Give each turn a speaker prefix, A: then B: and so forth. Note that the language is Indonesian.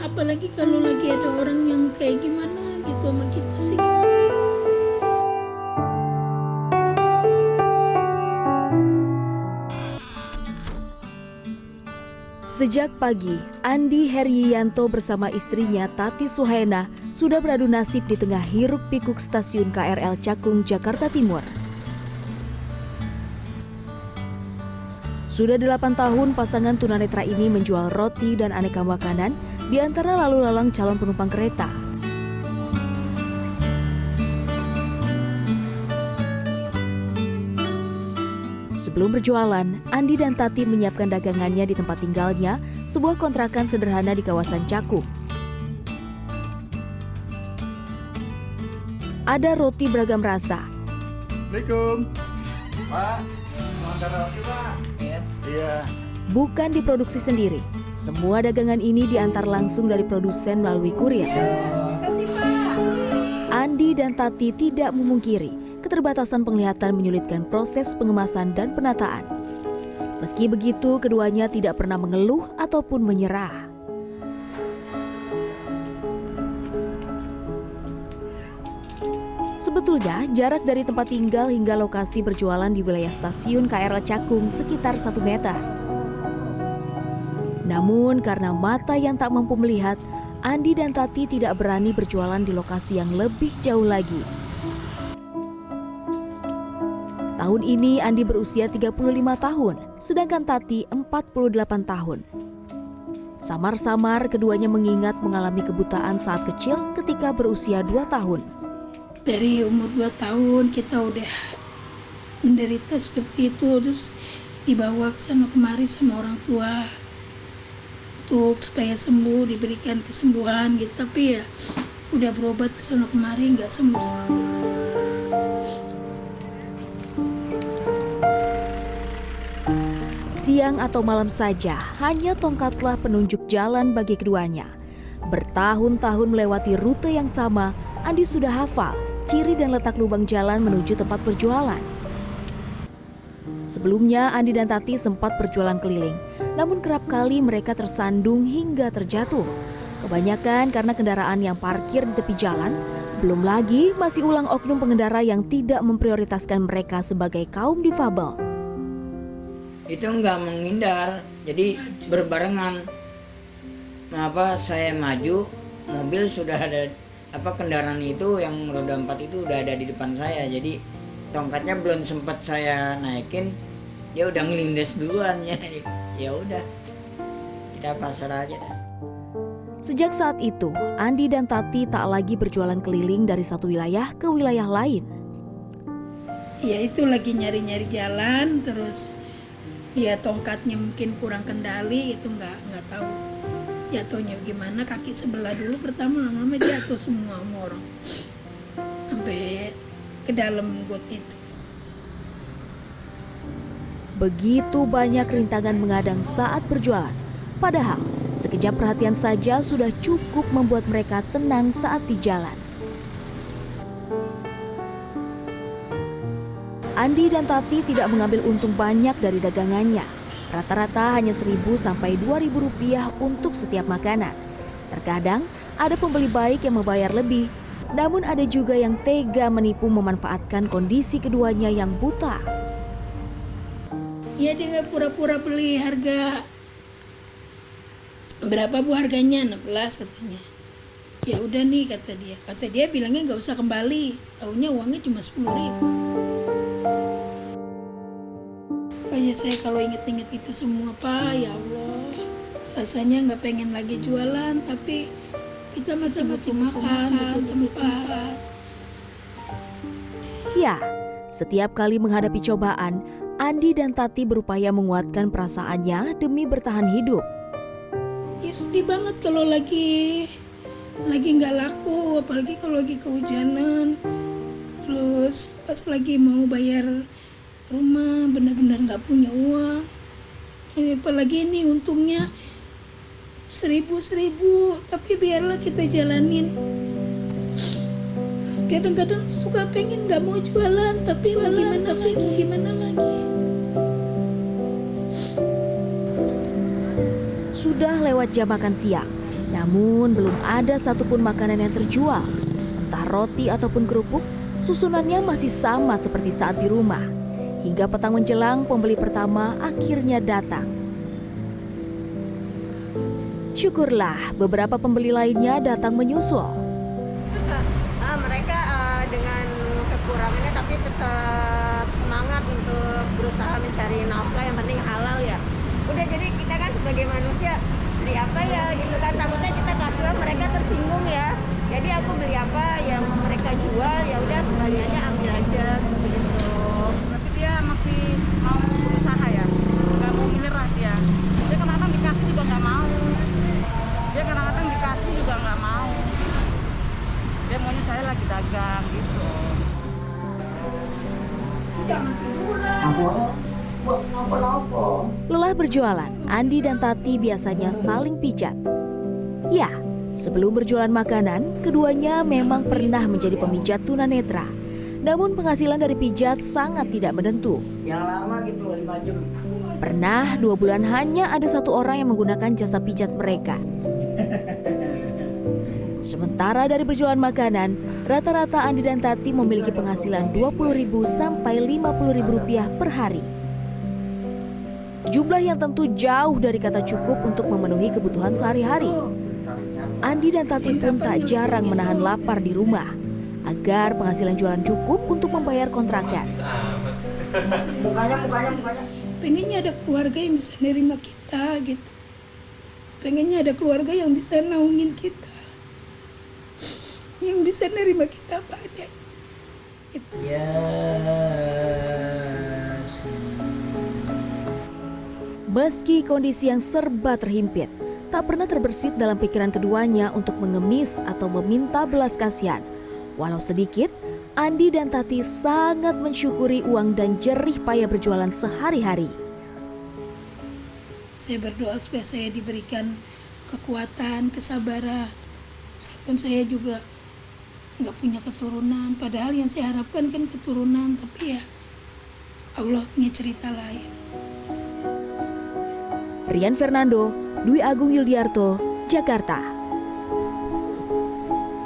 A: apalagi kalau lagi ada orang yang kayak gimana gitu sama kita sih.
B: Sejak pagi, Andi Herianto bersama istrinya Tati Suhaena sudah beradu nasib di tengah hiruk-pikuk stasiun KRL Cakung, Jakarta Timur. Sudah 8 tahun pasangan tunanetra ini menjual roti dan aneka makanan di antara lalu lalang calon penumpang kereta. Sebelum berjualan, Andi dan Tati menyiapkan dagangannya di tempat tinggalnya, sebuah kontrakan sederhana di kawasan Cakung. Ada roti beragam rasa.
C: Assalamualaikum. Pak, mau antar roti, Pak? Iya.
B: Bukan diproduksi sendiri. Semua dagangan ini diantar langsung dari produsen melalui kurir. Andi dan Tati tidak memungkiri keterbatasan penglihatan menyulitkan proses pengemasan dan penataan. Meski begitu, keduanya tidak pernah mengeluh ataupun menyerah. Sebetulnya, jarak dari tempat tinggal hingga lokasi berjualan di wilayah stasiun KRL Cakung sekitar 1 meter. Namun, karena mata yang tak mampu melihat, Andi dan Tati tidak berani berjualan di lokasi yang lebih jauh lagi. Tahun ini Andi berusia 35 tahun, sedangkan Tati 48 tahun. Samar-samar keduanya mengingat mengalami kebutaan saat kecil ketika berusia 2 tahun.
A: Dari umur 2 tahun kita udah menderita seperti itu, terus dibawa ke sana kemari sama orang tua untuk supaya sembuh, diberikan kesembuhan gitu. Tapi ya udah berobat ke sana kemari nggak sembuh-sembuh.
B: Siang atau malam saja, hanya tongkatlah penunjuk jalan bagi keduanya. Bertahun-tahun melewati rute yang sama, Andi sudah hafal ciri dan letak lubang jalan menuju tempat berjualan. Sebelumnya, Andi dan Tati sempat berjualan keliling, namun kerap kali mereka tersandung hingga terjatuh. Kebanyakan karena kendaraan yang parkir di tepi jalan, belum lagi masih ulang oknum pengendara yang tidak memprioritaskan mereka sebagai kaum difabel.
D: Itu nggak menghindar, jadi berbarengan. Saya maju, mobil sudah ada, kendaraan itu yang roda 4 itu udah ada di depan saya, jadi tongkatnya belum sempat saya naikin, dia udah ngelindes duluan ya. Ya udah, kita pasrah aja dah.
B: Sejak saat itu, Andi dan Tati tak lagi berjualan keliling dari satu wilayah ke wilayah lain.
A: Ya itu lagi nyari-nyari jalan, terus ya tongkatnya mungkin kurang kendali, itu nggak tahu jatuhnya gimana. Kaki sebelah dulu pertama, lama-lama jatuh semua orang sampai ke dalam got itu.
B: Begitu banyak rintangan mengadang saat berjualan. Padahal sekejap perhatian saja sudah cukup membuat mereka tenang saat di jalan. Andi dan Tati tidak mengambil untung banyak dari dagangannya. Rata-rata hanya 1.000 sampai 2.000 rupiah untuk setiap makanan. Terkadang ada pembeli baik yang membayar lebih, namun ada juga yang tega menipu memanfaatkan kondisi keduanya yang buta.
A: Ya dia pura-pura beli harga berapa bu harganya, 16 katanya. Ya udah nih kata dia bilangnya nggak usah kembali, taunya uangnya cuma 10.000. Pokoknya saya kalau inget-inget itu semua Pak, ya Allah, rasanya nggak pengen lagi jualan, tapi kita masih butuh makan, butuh tempat.
B: Ya, setiap kali menghadapi cobaan, Andi dan Tati berupaya menguatkan perasaannya demi bertahan hidup.
A: Ya sedih banget kalau lagi nggak laku, apalagi kalau lagi kehujanan. Terus pas lagi mau bayar rumah benar-benar nggak punya uang. Apalagi ini untungnya 1.000, tapi biarlah kita jalanin. Kadang-kadang suka pengen nggak mau jualan, tapi gimana lagi.
B: Sudah lewat jam makan siang, Namun belum ada satupun makanan yang terjual. Entah roti ataupun kerupuk, susunannya masih sama seperti saat di rumah. Hingga petang menjelang, pembeli pertama akhirnya datang. Syukurlah beberapa pembeli lainnya datang menyusul.
E: Mereka dengan kekurangannya tapi tetap semangat untuk berusaha mencari nafkah, yang penting halal ya. Udah, jadi kita kan sebagai manusia beli apa ya gitu kan, takutnya kita kasih mereka tersinggung ya. Jadi aku beli apa yang mereka jual, ya udah kembaliannya ambil aja seperti itu.
F: Tapi dia masih mau berusaha ya, nggak mau menyerah dia. Dia kadang-kadang dikasih juga nggak mau. Dia kadang-kadang dikasih juga nggak mau. Dia maunya saya lagi dagang gitu.
B: Lelah berjualan, Andi dan Tati biasanya saling pijat. Ya, sebelum berjualan makanan, keduanya memang pernah menjadi pemijat tunanetra. Namun penghasilan dari pijat sangat tidak menentu.
D: Yang lama gitu 5 jam.
B: Pernah 2 bulan hanya ada 1 orang yang menggunakan jasa pijat mereka. Sementara dari berjualan makanan, rata-rata Andi dan Tati memiliki penghasilan Rp20.000 sampai Rp50.000 per hari. Jumlah yang tentu jauh dari kata cukup untuk memenuhi kebutuhan sehari-hari. Andi dan Tati pun tak jarang menahan lapar di rumah agar penghasilan jualan cukup untuk membayar kontrakan.
D: Mukanya.
A: Pengennya ada keluarga yang bisa nerima kita gitu. Pengennya ada keluarga yang bisa naungin kita, yang bisa nerima kita apa adanya gitu.
B: Meski kondisi yang serba terhimpit, tak pernah terbersit dalam pikiran keduanya untuk mengemis atau meminta belas kasihan. Walau sedikit, Andi dan Tati sangat mensyukuri uang dan jerih payah berjualan sehari-hari.
A: Saya berdoa supaya saya diberikan kekuatan, kesabaran. Meskipun saya juga nggak punya keturunan, padahal yang saya harapkan kan keturunan, tapi ya Allah punya cerita lain.
B: Rian Fernando, Dwi Agung Yuldiarto, Jakarta.